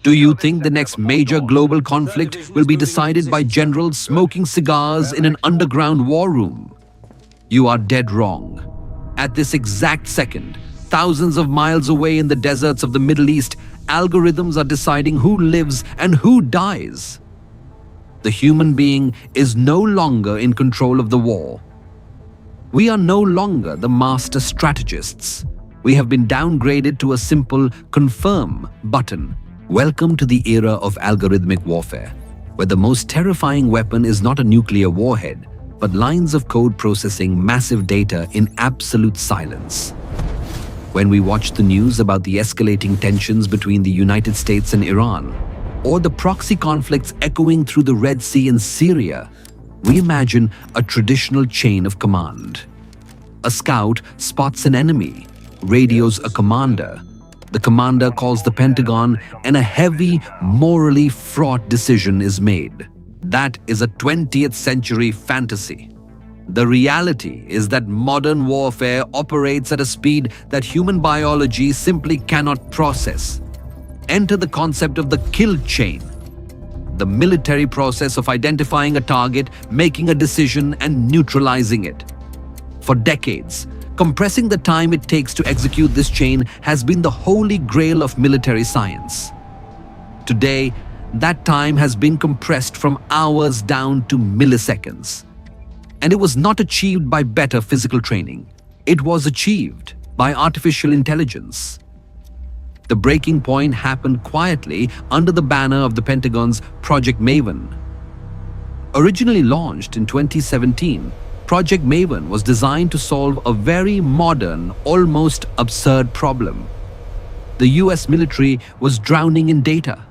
Do you think the next major global conflict will be decided by generals smoking cigars in an underground war room? You are dead wrong. At this exact second, thousands of miles away in the deserts of the Middle East, algorithms are deciding who lives and who dies. The human being is no longer in control of the war. We are no longer the master strategists. We have been downgraded to a simple confirm button. Welcome to the era of algorithmic warfare, where the most terrifying weapon is not a nuclear warhead, but lines of code processing massive data in absolute silence. When we watch the news about the escalating tensions between the United States and Iran, or the proxy conflicts echoing through the Red Sea in Syria, we imagine a traditional chain of command. A scout spots an enemy, radios a commander. The commander calls the Pentagon, and a heavy, morally fraught decision is made. That is a 20th century fantasy. The reality is that modern warfare operates at a speed that human biology simply cannot process. Enter the concept of the kill chain, the military process of identifying a target, making a decision, and neutralizing it. For decades, compressing the time it takes to execute this chain has been the holy grail of military science. Today, that time has been compressed from hours down to milliseconds. And it was not achieved by better physical training. It was achieved by artificial intelligence. The breaking point happened quietly under the banner of the Pentagon's Project Maven. Originally launched in 2017, Project Maven was designed to solve a very modern, almost absurd problem. The US military was drowning in data.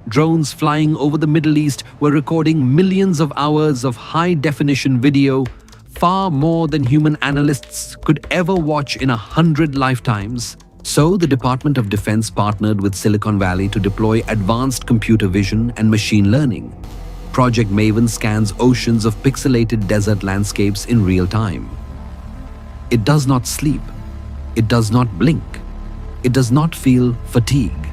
Drones flying over the Middle East were recording millions of hours of high-definition video, far more than human analysts could ever watch in 100 lifetimes. So the Department of Defense partnered with Silicon Valley to deploy advanced computer vision and machine learning. Project Maven scans oceans of pixelated desert landscapes in real time. It does not sleep. It does not blink. It does not feel fatigue.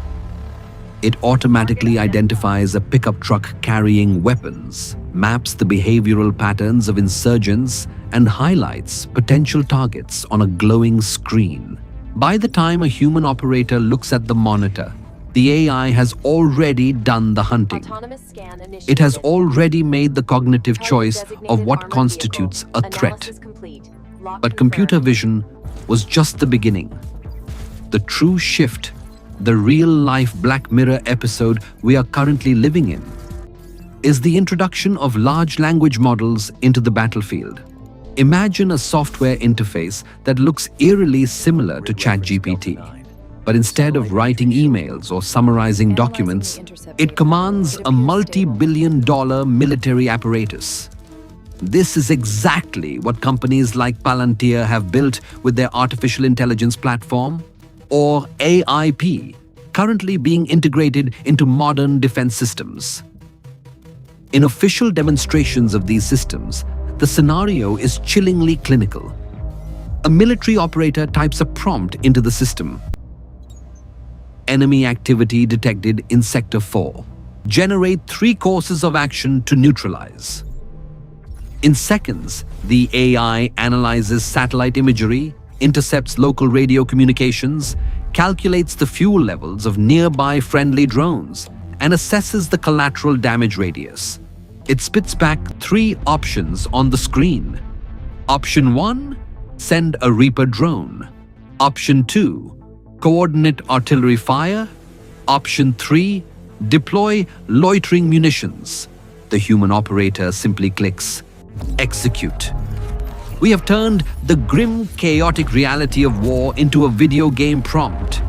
It automatically identifies a pickup truck carrying weapons, maps the behavioral patterns of insurgents, and highlights potential targets on a glowing screen. By the time a human operator looks at the monitor, the AI has already done the hunting. It has already made the cognitive choice of what constitutes a threat. But computer vision was just the beginning. The true shift, the real-life Black Mirror episode we are currently living in, is the introduction of large language models into the battlefield. Imagine a software interface that looks eerily similar to ChatGPT. But instead of writing emails or summarizing documents, it commands a multi-billion-dollar military apparatus. This is exactly what companies like Palantir have built with their artificial intelligence platform, or AIP, currently being integrated into modern defense systems. In official demonstrations of these systems, the scenario is chillingly clinical. A military operator types a prompt into the system. Enemy activity detected in Sector 4. Generate 3 courses of action to neutralize. In seconds, the AI analyzes satellite imagery, intercepts local radio communications, calculates the fuel levels of nearby friendly drones, and assesses the collateral damage radius. It spits back 3 options on the screen. Option 1, send a Reaper drone. Option 2, coordinate artillery fire. Option 3, deploy loitering munitions. The human operator simply clicks execute. We have turned the grim, chaotic reality of war into a video game prompt.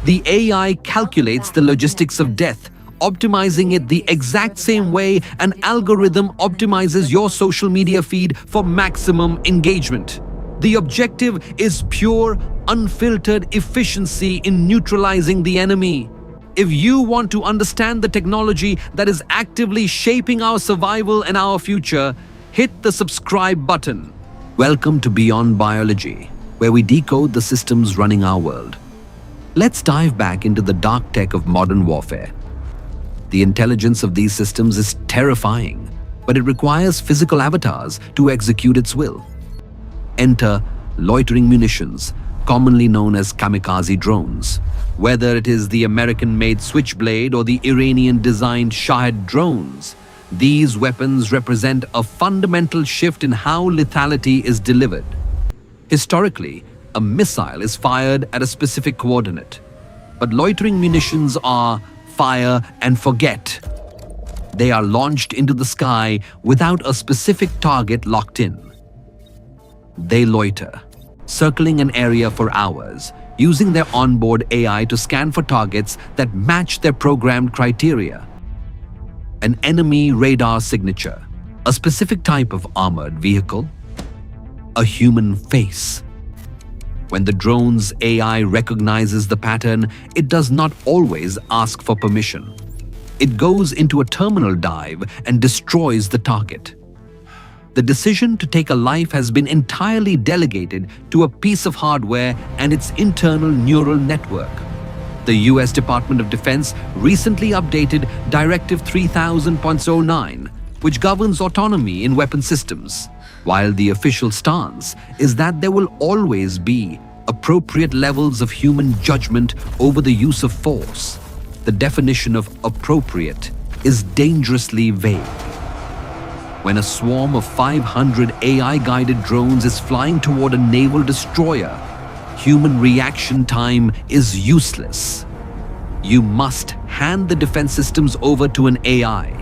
The AI calculates the logistics of death, optimizing it the exact same way an algorithm optimizes your social media feed for maximum engagement. The objective is pure, unfiltered efficiency in neutralizing the enemy. If you want to understand the technology that is actively shaping our survival and our future, hit the subscribe button. Welcome to Beyond Biology, where we decode the systems running our world. Let's dive back into the dark tech of modern warfare, The intelligence of these systems is terrifying, but it requires physical avatars to execute its will. Enter loitering munitions, commonly known as kamikaze drones. Whether it is the American-made Switchblade or the Iranian-designed Shahed drones, these weapons represent a fundamental shift in how lethality is delivered. Historically, a missile is fired at a specific coordinate, but loitering munitions are fire and forget. They are launched into the sky without a specific target locked in. They loiter, circling an area for hours, using their onboard AI to scan for targets that match their programmed criteria. An enemy radar signature, a specific type of armored vehicle, a human face. When the drone's AI recognizes the pattern, it does not always ask for permission. It goes into a terminal dive and destroys the target. The decision to take a life has been entirely delegated to a piece of hardware and its internal neural network. The US Department of Defense recently updated Directive 3000.09, which governs autonomy in weapon systems. While the official stance is that there will always be appropriate levels of human judgment over the use of force, the definition of appropriate is dangerously vague. When a swarm of 500 AI-guided drones is flying toward a naval destroyer, human reaction time is useless. You must hand the defense systems over to an AI.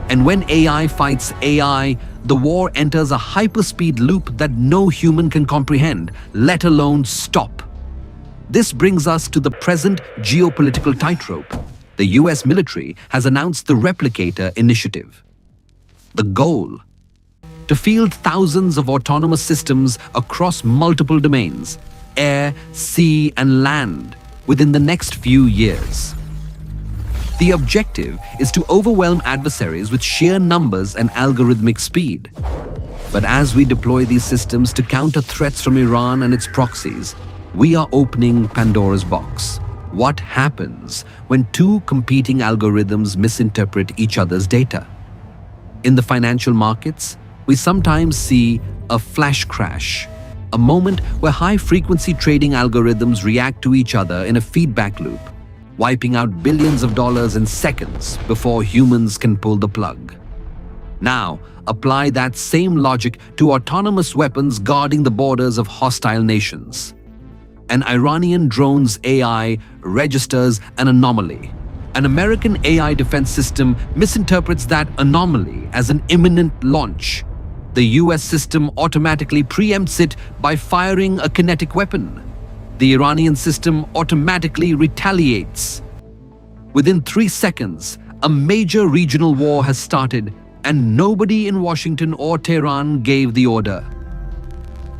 And when AI fights AI, the war enters a hyperspeed loop that no human can comprehend, let alone stop. This brings us to the present geopolitical tightrope. The US military has announced the Replicator Initiative. The goal: to field thousands of autonomous systems across multiple domains, air, sea, and land, within the next few years. The objective is to overwhelm adversaries with sheer numbers and algorithmic speed. But as we deploy these systems to counter threats from Iran and its proxies, we are opening Pandora's box. What happens when two competing algorithms misinterpret each other's data? In the financial markets, we sometimes see a flash crash, a moment where high-frequency trading algorithms react to each other in a feedback loop, wiping out billions of dollars in seconds before humans can pull the plug. Now, apply that same logic to autonomous weapons guarding the borders of hostile nations. An Iranian drone's AI registers an anomaly. An American AI defense system misinterprets that anomaly as an imminent launch. The US system automatically preempts it by firing a kinetic weapon. The Iranian system automatically retaliates. Within 3 seconds, a major regional war has started, and nobody in Washington or Tehran gave the order.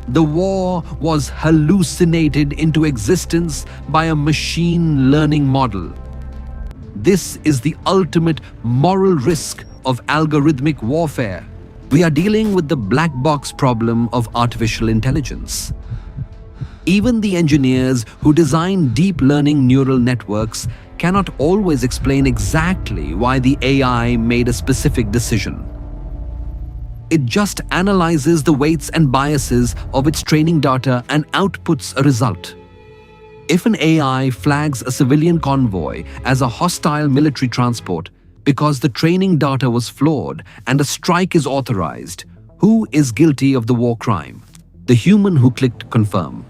The war was hallucinated into existence by a machine learning model. This is the ultimate moral risk of algorithmic warfare. We are dealing with the black box problem of artificial intelligence. Even the engineers who design deep learning neural networks cannot always explain exactly why the AI made a specific decision. It just analyzes the weights and biases of its training data and outputs a result. If an AI flags a civilian convoy as a hostile military transport because the training data was flawed and a strike is authorized, who is guilty of the war crime? The human who clicked confirm,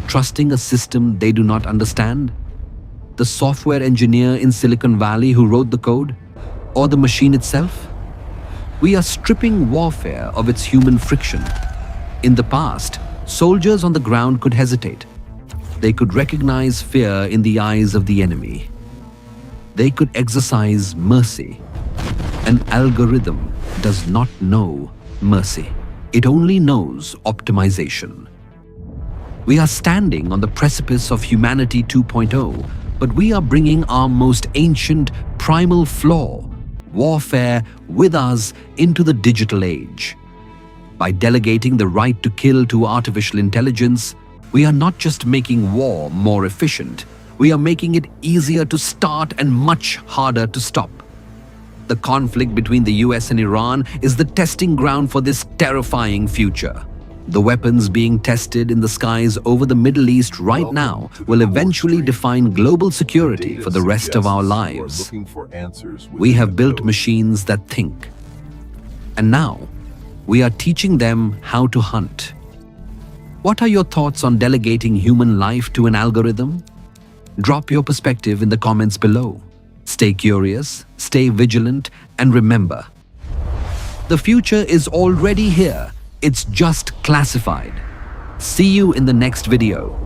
trusting a system they do not understand? The software engineer in Silicon Valley who wrote the code? Or the machine itself? We are stripping warfare of its human friction. In the past, soldiers on the ground could hesitate. They could recognize fear in the eyes of the enemy. They could exercise mercy. An algorithm does not know mercy. It only knows optimization. We are standing on the precipice of humanity 2.0, but we are bringing our most ancient primal flaw, warfare, with us into the digital age. By delegating the right to kill to artificial intelligence, we are not just making war more efficient, we are making it easier to start and much harder to stop. The conflict between the US and Iran is the testing ground for this terrifying future. The weapons being tested in the skies over the Middle East right now will eventually define global security for the rest of our lives. We have built machines that think. And now, we are teaching them how to hunt. What are your thoughts on delegating human life to an algorithm? Drop your perspective in the comments below. Stay curious, stay vigilant, and remember, the future is already here. It's just classified. See you in the next video.